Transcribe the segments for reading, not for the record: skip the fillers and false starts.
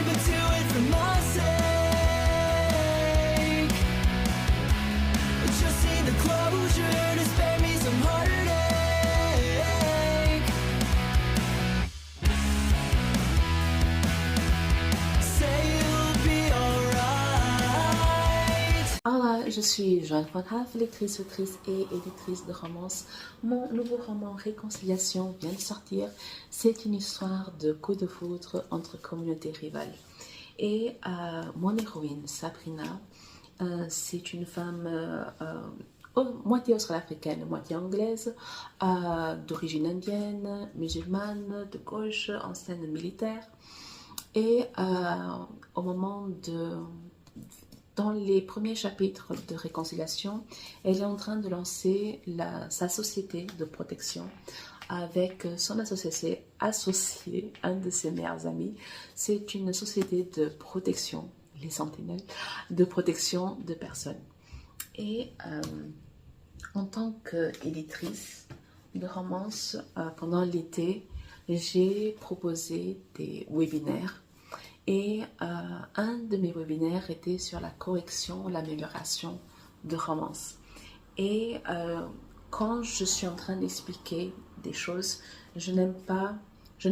but do it for my sake. Just need the closure to spare me some heartache. Say you'll be alright. Alors, je suis Joanne Fonhaf, lectrice, autrice et éditrice de romance. Mon nouveau roman Réconciliation vient de sortir. C'est une histoire de coup de foudre entre communautés rivales. Et mon héroïne, Sabrina, c'est une femme moitié australo-africaine, moitié anglaise, d'origine indienne, musulmane, de gauche, ancienne militaire. Et au moment dans les premiers chapitres de Réconciliation, elle est en train de lancer sa société de protection avec son associé, un de ses meilleurs amis. C'est une société de protection, les Sentinelles, de protection de personnes. Et en tant qu'éditrice de romance, pendant l'été, j'ai proposé des webinaires. Et un de mes webinaires était sur la correction, l'amélioration de romance. Et quand je suis en train d'expliquer des choses, je ne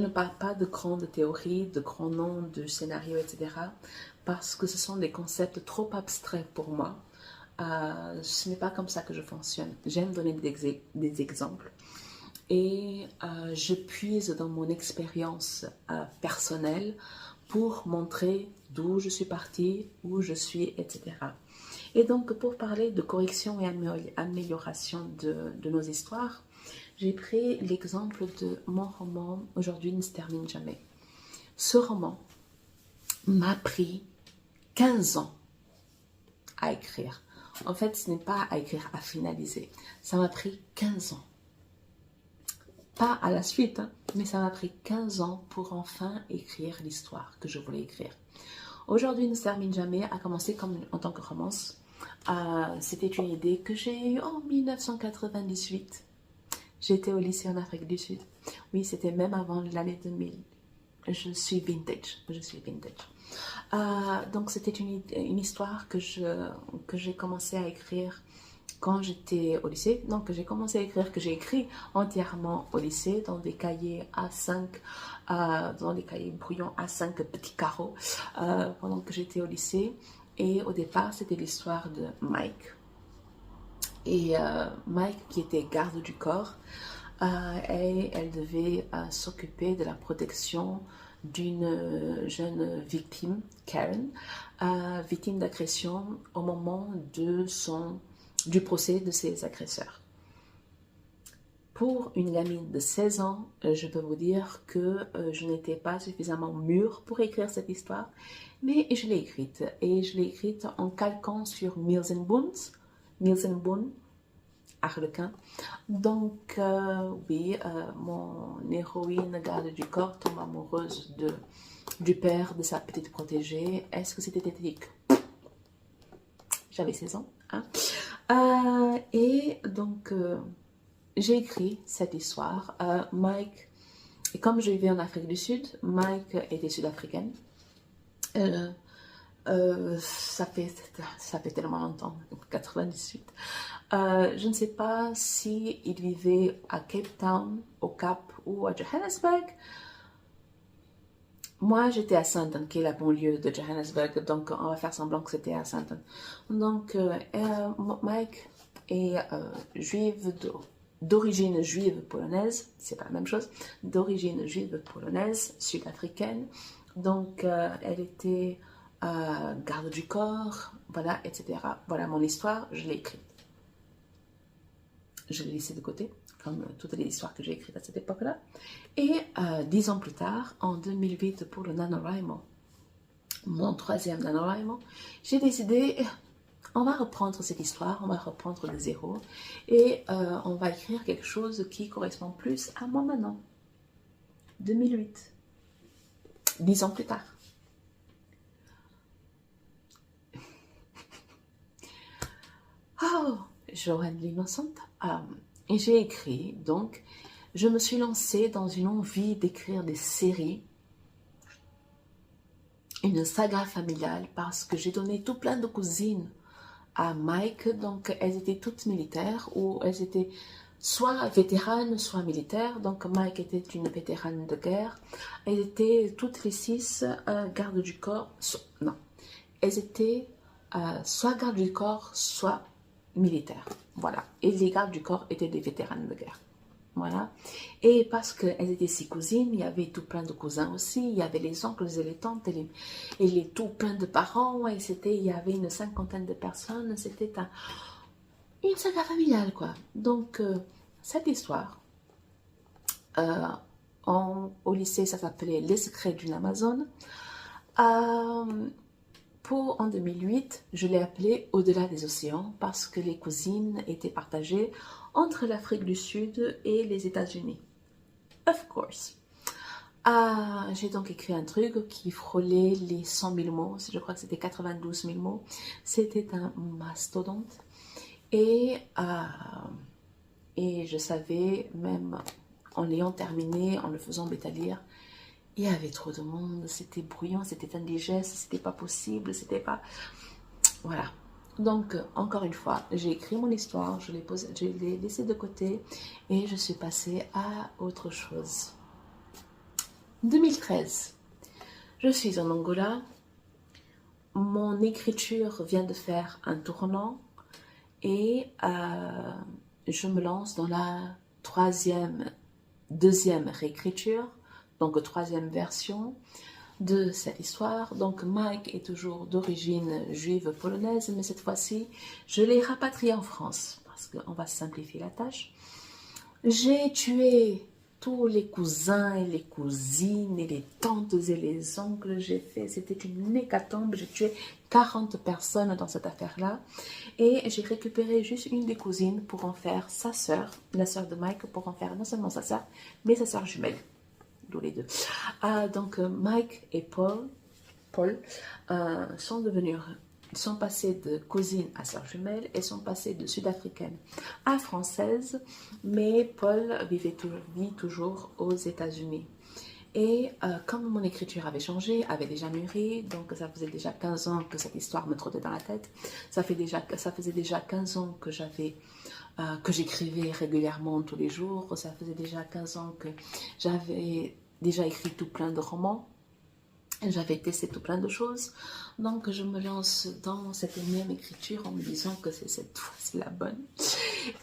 parle pas de grandes théories, de grands noms, de scénarios, etc. Parce que ce sont des concepts trop abstraits pour moi. Ce n'est pas comme ça que je fonctionne. J'aime donner des exemples. Et je puise dans mon expérience personnelle pour montrer d'où je suis partie, où je suis, etc. Et donc, pour parler de correction et amélioration de nos histoires, j'ai pris l'exemple de mon roman « Aujourd'hui ne se termine jamais ». Ce roman m'a pris 15 ans à écrire. En fait, ce n'est pas à écrire, à finaliser. Ça m'a pris 15 ans. Pas à la suite, hein, mais ça m'a pris 15 ans pour enfin écrire l'histoire que je voulais écrire. Aujourd'hui ne se termine jamais a commencé en tant que romance. C'était une idée que j'ai eue en 1998. J'étais au lycée en Afrique du Sud. Oui, c'était même avant l'année 2000. Je suis vintage. Donc c'était une histoire que j'ai commencé à écrire quand j'étais au lycée. Donc j'ai commencé à écrire, que j'ai écrit entièrement au lycée dans des cahiers A5, dans des cahiers brouillons A5 petits carreaux, pendant que j'étais au lycée. Et au départ, c'était l'histoire de Mike. Et Mike, qui était garde du corps, elle devait s'occuper de la protection d'une jeune victime, Karen, victime d'agression au moment du procès de ses agresseurs. Pour une gamine de 16 ans, je peux vous dire que je n'étais pas suffisamment mûre pour écrire cette histoire, mais je l'ai écrite. Et je l'ai écrite en calquant sur Mills and Boon, Harlequin. Donc, oui, mon héroïne garde du corps tombe amoureuse du père de sa petite protégée. Est-ce que c'était éthique? J'avais 16 ans. Hein? Et donc, j'ai écrit cette histoire. Mike, et comme je vivais en Afrique du Sud, Mike était sud-africaine. Ça fait tellement longtemps, 98. Je ne sais pas si il vivait à Cape Town, au Cap ou à Johannesburg. Moi, j'étais à Sandton, qui est la banlieue de Johannesburg, donc on va faire semblant que c'était à Sandton. Donc, Mike est d'origine juive polonaise, c'est pas la même chose, d'origine juive polonaise, sud-africaine. Donc, elle était garde du corps, voilà, etc. Voilà mon histoire, je l'ai écrite. Je l'ai laissée de côté, comme toutes les histoires que j'ai écrites à cette époque-là. Et 10 ans plus tard, en 2008, pour le NaNoWriMo, mon 3e NaNoWriMo, j'ai décidé, on va reprendre cette histoire, on va reprendre de zéro, et on va écrire quelque chose qui correspond plus à moi maintenant. 2008, 10 ans plus tard. Oh, Joanne l'innocente. Et j'ai écrit, donc, je me suis lancée dans une envie d'écrire des séries une saga familiale parce que j'ai donné tout plein de cousines à Mike. Donc, elles étaient toutes militaires ou elles étaient soit vétérane, soit militaire. Donc Mike était une vétérane de guerre. Elles étaient toutes les 6 gardes du corps. Non, elles étaient soit gardes du corps, soit militaires. Voilà. Et les gardes du corps étaient des vétéranes de guerre. Voilà. Et parce qu'elles étaient 6 cousines, il y avait tout plein de cousins aussi. Il y avait les oncles et les tantes et les tout plein de parents. Et il y avait une 50aine de personnes. C'était une saga familiale, quoi. Donc, cette histoire, au lycée, ça s'appelait Les secrets d'une Amazone. En 2008, je l'ai appelé Au-delà des océans parce que les cousines étaient partagées entre l'Afrique du Sud et les États-Unis. Of course. J'ai donc écrit un truc qui frôlait les 100 000 mots. Je crois que c'était 92 000 mots. C'était un mastodonte. Et je savais, même en l'ayant terminé, en le faisant bêta-lire, il y avait trop de monde, c'était bruyant, c'était indigeste, c'était pas possible, c'était pas... Voilà. Donc, encore une fois, j'ai écrit mon histoire, je l'ai laissée de côté et je suis passée à autre chose. 2013, je suis en Angola, mon écriture vient de faire un tournant et je me lance dans la deuxième réécriture, donc troisième version de cette histoire. Donc Mike est toujours d'origine juive polonaise, mais cette fois-ci, je l'ai rapatrié en France, parce qu'on va simplifier la tâche. J'ai tué tous les cousins et les cousines et les tantes et les oncles. C'était une hécatombe, j'ai tué 40 personnes dans cette affaire-là. Et j'ai récupéré juste une des cousines pour en faire sa sœur, la sœur de Mike, pour en faire non seulement sa sœur, mais sa sœur jumelle. D'où les deux. Donc Mike et Paul sont passés de cousine à sœur jumelle et sont passés de sud-africaine à française, mais Paul vit toujours aux États-Unis. Et comme mon écriture avait changé, avait déjà mûri, donc ça faisait déjà 15 ans que cette histoire me trottait dans la tête, ça faisait déjà 15 ans que j'écrivais régulièrement tous les jours, ça faisait déjà 15 ans que j'avais déjà écrit tout plein de romans, j'avais testé tout plein de choses, donc je me lance dans cette énième écriture en me disant que c'est cette fois-ci la bonne,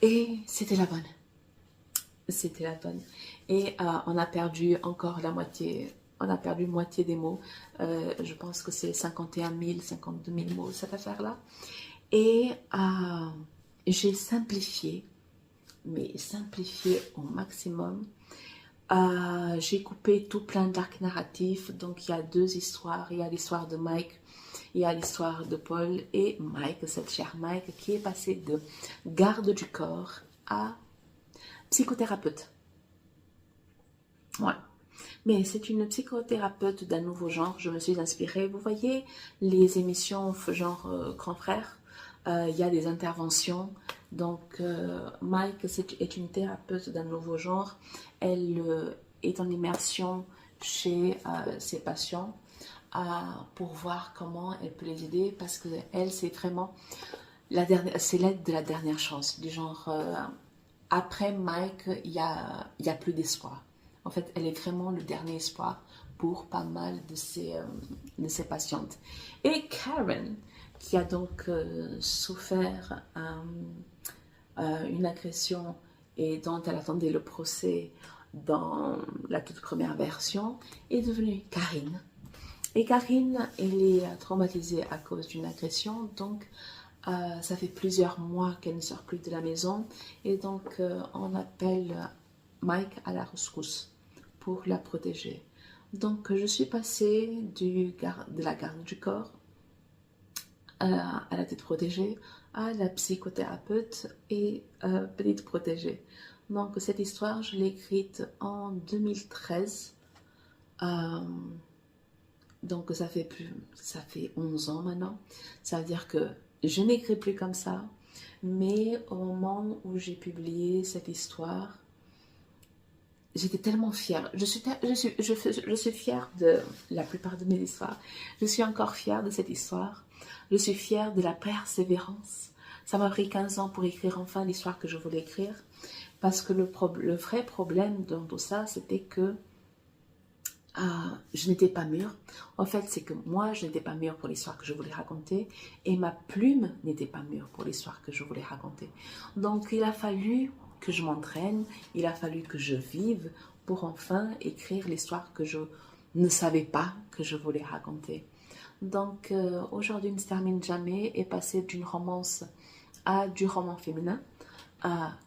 et c'était la bonne. C'était la bonne. Et on a perdu encore la moitié, on a perdu moitié des mots, je pense que c'est 51 000, 52 000 mots cette affaire-là, et j'ai simplifié, mais simplifié au maximum. J'ai coupé tout plein d'arcs narratifs, donc il y a 2 histoires, il y a l'histoire de Mike, il y a l'histoire de Paul et Mike, cette chère Mike qui est passée de garde du corps à psychothérapeute. Ouais. Mais c'est une psychothérapeute d'un nouveau genre, je me suis inspirée. Vous voyez les émissions genre Grand Frère, il y a des interventions. Donc Mike est une thérapeute d'un nouveau genre. Elle est en immersion chez ses patients pour voir comment elle peut les aider, parce que elle, c'est vraiment c'est l'aide de la dernière chance, du genre après Mike, il y a plus d'espoir. En fait, elle est vraiment le dernier espoir pour pas mal de ses patientes. Et Karen, qui a donc souffert une agression et dont elle attendait le procès dans la toute première version, est devenue Karine. Et Karine, elle est traumatisée à cause d'une agression, donc ça fait plusieurs mois qu'elle ne sort plus de la maison, et donc on appelle Mike à la rescousse pour la protéger. Donc je suis passée de la garde du corps à la tête protégée, à la psychothérapeute et petite protégée. Donc cette histoire, je l'ai écrite en 2013. Donc ça fait 11 ans maintenant. Ça veut dire que je n'écris plus comme ça. Mais au moment où j'ai publié cette histoire, j'étais tellement fière. Je suis fière de la plupart de mes histoires. Je suis encore fière de cette histoire. Je suis fière de la persévérance. Ça m'a pris 15 ans pour écrire enfin l'histoire que je voulais écrire. Parce que le vrai problème dans tout ça, c'était que je n'étais pas mûre. En fait, c'est que moi, je n'étais pas mûre pour l'histoire que je voulais raconter et ma plume n'était pas mûre pour l'histoire que je voulais raconter. Donc, il a fallu que je m'entraîne, il a fallu que je vive pour enfin écrire l'histoire que je ne savais pas que je voulais raconter. Donc, aujourd'hui, Ne se termine jamais est passé d'une romance à du roman féminin.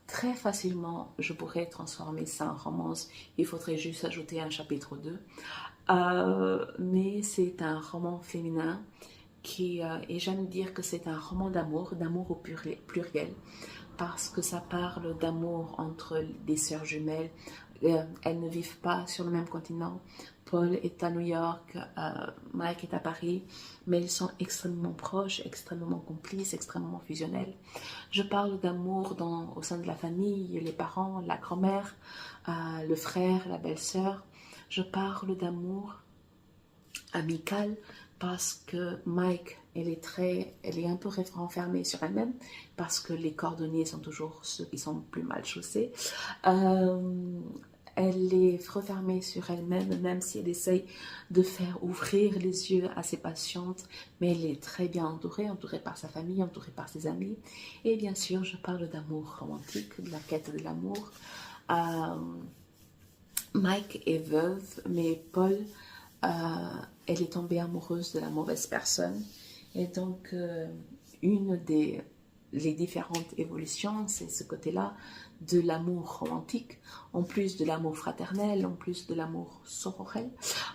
Très facilement, je pourrais transformer ça en romance. Il faudrait juste ajouter un chapitre 2. Mais c'est un roman féminin et j'aime dire que c'est un roman d'amour au pluriel, parce que ça parle d'amour entre des sœurs jumelles. Elles ne vivent pas sur le même continent. Paul est à New York, Mike est à Paris, mais ils sont extrêmement proches, extrêmement complices, extrêmement fusionnels. Je parle d'amour au sein de la famille, les parents, la grand-mère, le frère, la belle-sœur. Je parle d'amour amical parce que Mike, elle est un peu renfermée sur elle-même parce que les cordonniers sont toujours ceux qui sont plus mal chaussés. Elle est refermée sur elle-même, même si elle essaye de faire ouvrir les yeux à ses patientes, mais elle est très bien entourée par sa famille, entourée par ses amis. Et bien sûr, je parle d'amour romantique, de la quête de l'amour. Mike est veuve, mais Paul, elle est tombée amoureuse de la mauvaise personne. Et donc, les différentes évolutions, c'est ce côté-là de l'amour romantique, en plus de l'amour fraternel, en plus de l'amour sororel,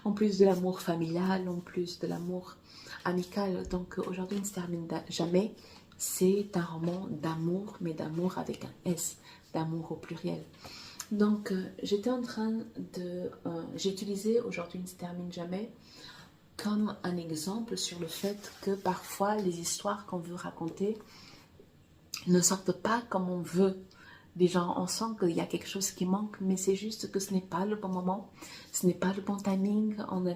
en plus de l'amour familial, en plus de l'amour amical. Donc aujourd'hui, Ne se termine jamais. C'est un roman d'amour, mais d'amour avec un S, d'amour au pluriel. Donc j'ai utilisé aujourd'hui Ne se termine jamais comme un exemple sur le fait que parfois les histoires qu'on veut raconter ne sortent pas comme on veut. Déjà, on sent qu'il y a quelque chose qui manque, mais c'est juste que ce n'est pas le bon moment, ce n'est pas le bon timing, on n'a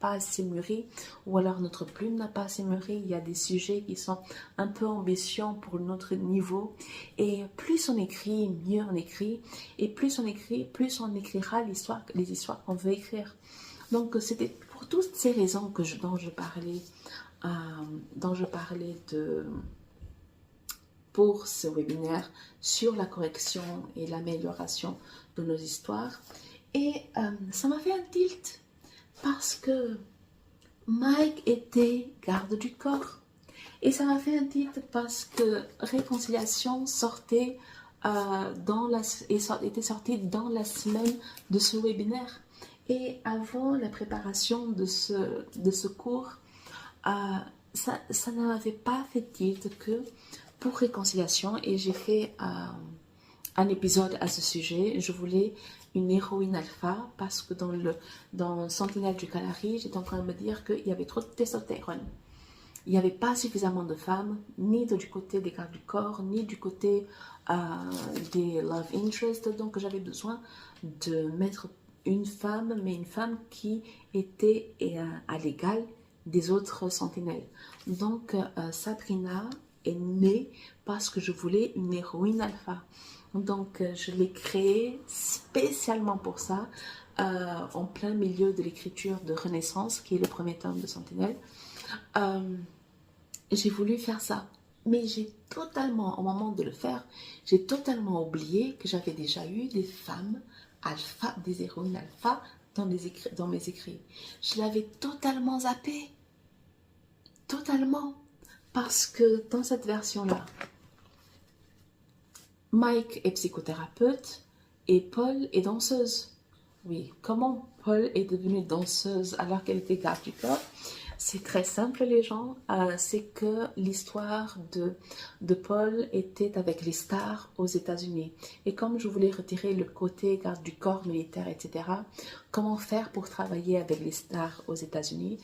pas assez mûri, ou alors notre plume n'a pas assez mûri. Il y a des sujets qui sont un peu ambitieux pour notre niveau, et plus on écrit, mieux on écrit, et plus on écrit, plus on écrira les histoires qu'on veut écrire. Donc c'était pour toutes ces raisons dont je parlais pour ce webinaire sur la correction et l'amélioration de nos histoires. Et ça m'a fait un tilt parce que Mike était garde du corps. Et ça m'a fait un tilt parce que Réconciliation était sortie dans la semaine de ce webinaire. Et avant la préparation de ce cours, ça n'avait pas fait tilt que pour Réconciliation, et j'ai fait un épisode à ce sujet. Je voulais une héroïne alpha parce que dans Sentinelle du Calari, j'étais en train de me dire qu'il y avait trop de testostérone. Il n'y avait pas suffisamment de femmes, ni du côté des gardes du corps, ni du côté des love interests. Donc j'avais besoin de mettre une femme, mais une femme qui était à l'égal des autres sentinelles. Donc Sabrina est née parce que je voulais une héroïne alpha. Donc je l'ai créée spécialement pour ça, en plein milieu de l'écriture de Renaissance, qui est le premier tome de Sentinelle. J'ai voulu faire ça, mais au moment de le faire, j'ai totalement oublié que j'avais déjà eu des femmes alpha, des héroïnes alpha dans mes écrits. Je l'avais totalement zappé. Totalement. Parce que dans cette version-là, Mike est psychothérapeute et Paul est danseuse. Oui, comment Paul est devenue danseuse alors qu'elle était garde du corps? C'est très simple, les gens. C'est que l'histoire de Paul était avec les stars aux États-Unis. Et comme je voulais retirer le côté garde du corps militaire, etc., comment faire pour travailler avec les stars aux États-Unis?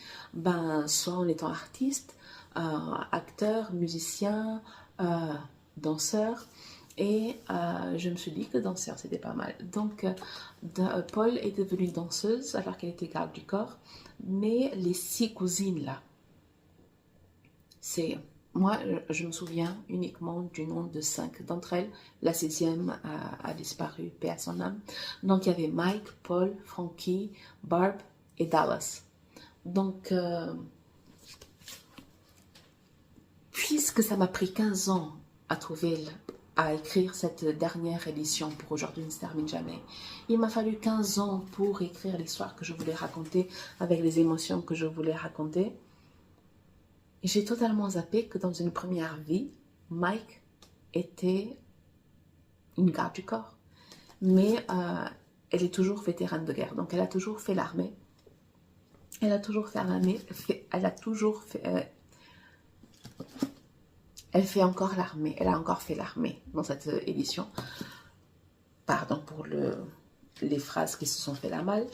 Soit en étant artiste, acteur, musicien, danseur. Et je me suis dit que danseur, c'était pas mal. Donc, Paul est devenue danseuse alors qu'elle était garde du corps. Mais les 6 cousines là, c'est... Moi, je me souviens uniquement du nom de 5 d'entre elles. La 6e a disparu, paix à son âme. Donc, il y avait Mike, Paul, Frankie, Barb et Dallas. Donc, puisque ça m'a pris 15 ans à écrire cette dernière édition pour Aujourd'hui ne se termine jamais, il m'a fallu 15 ans pour écrire l'histoire que je voulais raconter avec les émotions que je voulais raconter. Et j'ai totalement zappé que dans une première vie, Mike était une garde du corps. Mais elle est toujours vétérane de guerre, donc elle a toujours fait l'armée. Elle a toujours fait l'armée, elle fait encore l'armée, elle a encore fait l'armée dans cette édition. Pardon pour les phrases qui se sont fait la malle.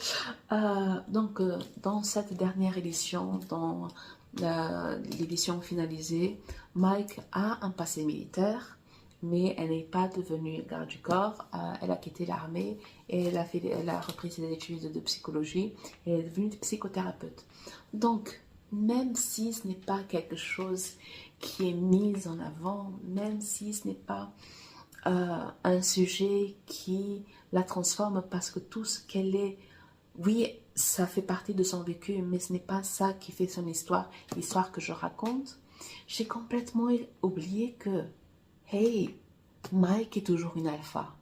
Donc, dans cette dernière édition, dans l'édition finalisée, Mike a un passé militaire, mais elle n'est pas devenue garde du corps. Elle a quitté l'armée et elle a repris ses études de psychologie et elle est devenue psychothérapeute. Donc, même si ce n'est pas quelque chose qui est mis en avant, même si ce n'est pas un sujet qui la transforme parce que tout ce qu'elle est, oui, ça fait partie de son vécu, mais ce n'est pas ça qui fait son histoire, l'histoire que je raconte. J'ai complètement oublié que, hey, Mike est toujours une alpha.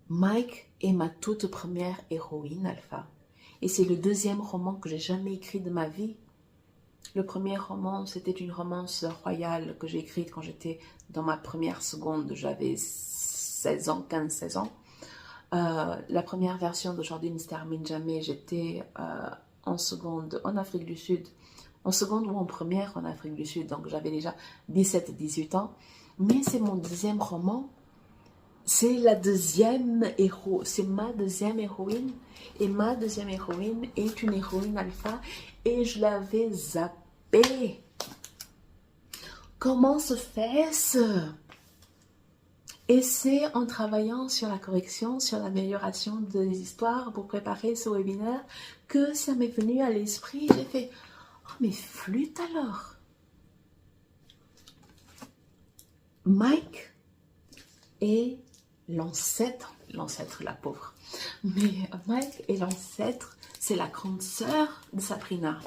Mike est ma toute première héroïne alpha. Et c'est le 2e roman que j'ai jamais écrit de ma vie. Le premier roman, c'était une romance royale que j'ai écrite quand j'étais dans ma première seconde. J'avais 16 ans, 15-16 ans. La première version d'Aujourd'hui ne se termine jamais. J'étais en seconde en Afrique du Sud. En seconde ou en première en Afrique du Sud. Donc j'avais déjà 17-18 ans. Mais c'est mon 2e roman. C'est la 2e héros. C'est ma 2e héroïne. Et ma 2e héroïne est une héroïne alpha. Et je l'avais zappé. Comment se fait-ce? Et c'est en travaillant sur la correction, sur l'amélioration des histoires pour préparer ce webinaire que ça m'est venu à l'esprit. J'ai fait, oh mais flûte alors. Mike est l'ancêtre la pauvre, mais Mike est l'ancêtre, c'est la grande sœur de Sabrina.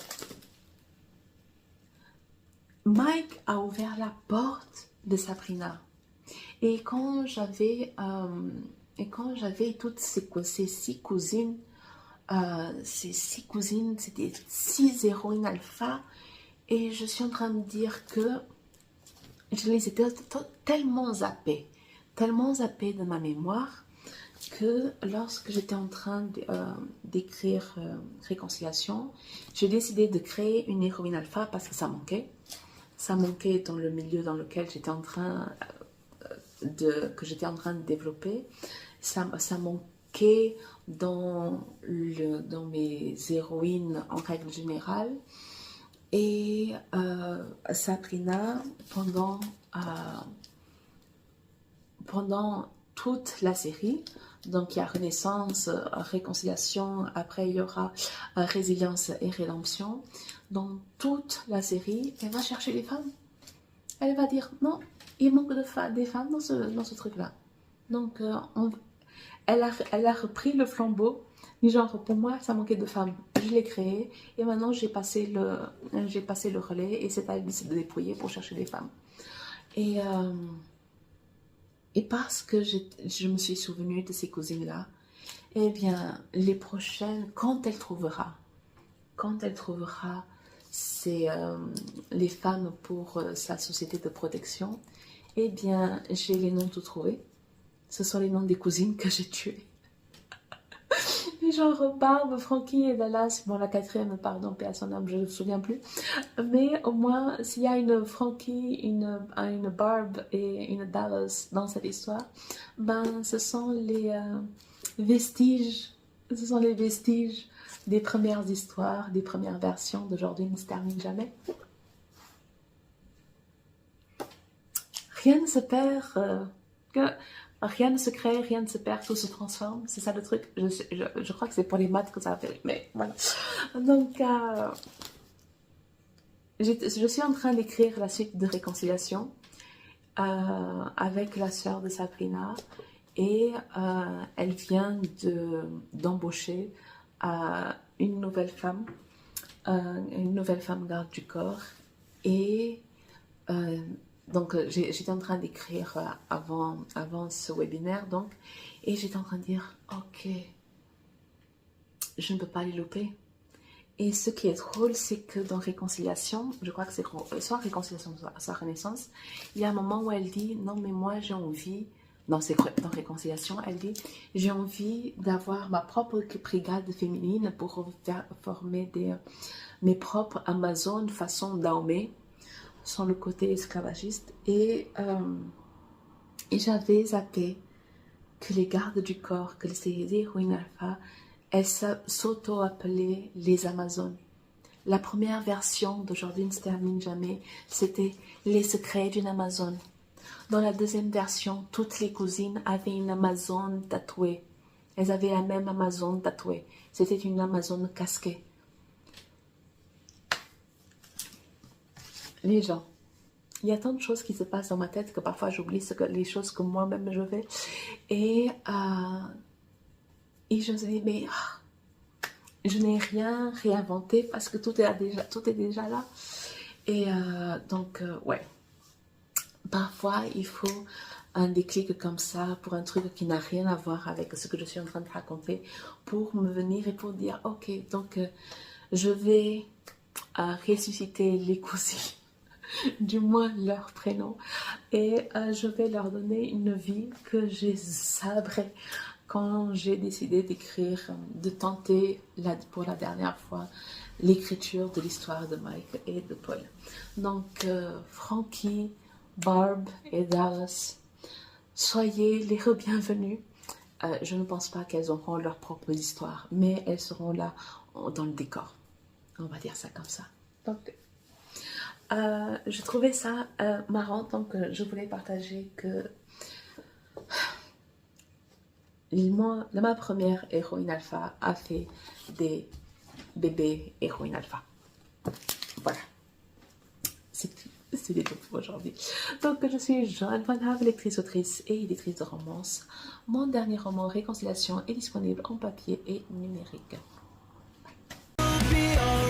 Mike a ouvert la porte de Sabrina. Et quand j'avais toutes ces 6 cousines, c'était 6 héroïnes alpha, et je suis en train de dire que je les ai tellement zappées de ma mémoire, que lorsque j'étais en train d'écrire Réconciliation, j'ai décidé de créer une héroïne alpha parce que ça manquait. Ça manquait dans le milieu dans lequel j'étais en train de développer. Ça manquait dans mes héroïnes en règle générale. Et Sabrina, pendant toute la série, donc il y a Renaissance, Réconciliation, après il y aura Résilience et Rédemption. Dans toute la série, elle va chercher les femmes. Elle va dire non, il manque des femmes dans ce truc-là. Donc elle a repris le flambeau. Du genre, pour moi, ça manquait de femmes. Je l'ai créé et maintenant j'ai passé le relais et c'est à elle de se dépouiller pour chercher des femmes. Et parce que je me suis souvenue de ces cousines-là, eh bien, les prochaines, quand elle trouvera les femmes pour sa société de protection, eh bien, j'ai les noms tout trouvés. Ce sont les noms des cousines que j'ai tuées. Genre Barb, Frankie et Dallas, bon la 4e, pardon, paix à son âme, je ne me souviens plus. Mais au moins, s'il y a une Frankie, une Barb et une Dallas dans cette histoire, ben ce sont les vestiges des premières histoires, des premières versions d'Aujourd'hui ne se termine jamais. rien ne se perd, que rien ne se crée, rien ne se perd, tout se transforme. C'est ça le truc. Je crois que c'est pour les maths que ça appelle, mais voilà. Donc, je suis en train d'écrire la suite de Réconciliation avec la sœur de Sabrina et elle vient d'embaucher une nouvelle femme garde du corps et donc j'étais en train d'écrire avant ce webinaire donc et j'étais en train de dire ok, je ne peux pas les louper. Et ce qui est drôle, c'est que dans Réconciliation, je crois que c'est soit Réconciliation, soit Renaissance, il y a un moment où elle dit non mais moi j'ai envie, non c'est dans Réconciliation, elle dit j'ai envie d'avoir ma propre brigade féminine pour former mes propres Amazones façon Dahomey, sans le côté esclavagiste. Et j'avais zappé que les gardes du corps, que les héroïnes alpha, elles s'auto-appelaient les Amazones. La première version d'Aujourd'hui ne se termine jamais, c'était les secrets d'une Amazone. Dans la deuxième version, toutes les cousines avaient une Amazone tatouée. Elles avaient la même Amazone tatouée. C'était une Amazone casquée. Les gens, il y a tant de choses qui se passent dans ma tête que parfois j'oublie les choses que moi-même je fais. Et je me dis, mais je n'ai rien réinventé parce que tout est déjà là. Et donc, ouais. Parfois, il faut un déclic comme ça pour un truc qui n'a rien à voir avec ce que je suis en train de raconter pour me venir et pour dire, ok, donc je vais ressusciter les cousines, du moins leur prénom, et je vais leur donner une vie que j'ai sabrée quand j'ai décidé d'écrire, de tenter pour la dernière fois l'écriture de l'histoire de Mike et de Paul. Donc, Frankie, Barb et Dallas, soyez les bienvenus. Je ne pense pas qu'elles auront leur propre histoire, mais elles seront là dans le décor. On va dire ça comme ça. Donc, je trouvais ça marrant, donc je voulais partager que ma première héroïne alpha a fait des bébés héroïnes alpha. Voilà. C'est tout pour aujourd'hui. Donc, je suis Joanne Van Have, lectrice, autrice et éditrice de romances. Mon dernier roman, Réconciliation, est disponible en papier et numérique. Be all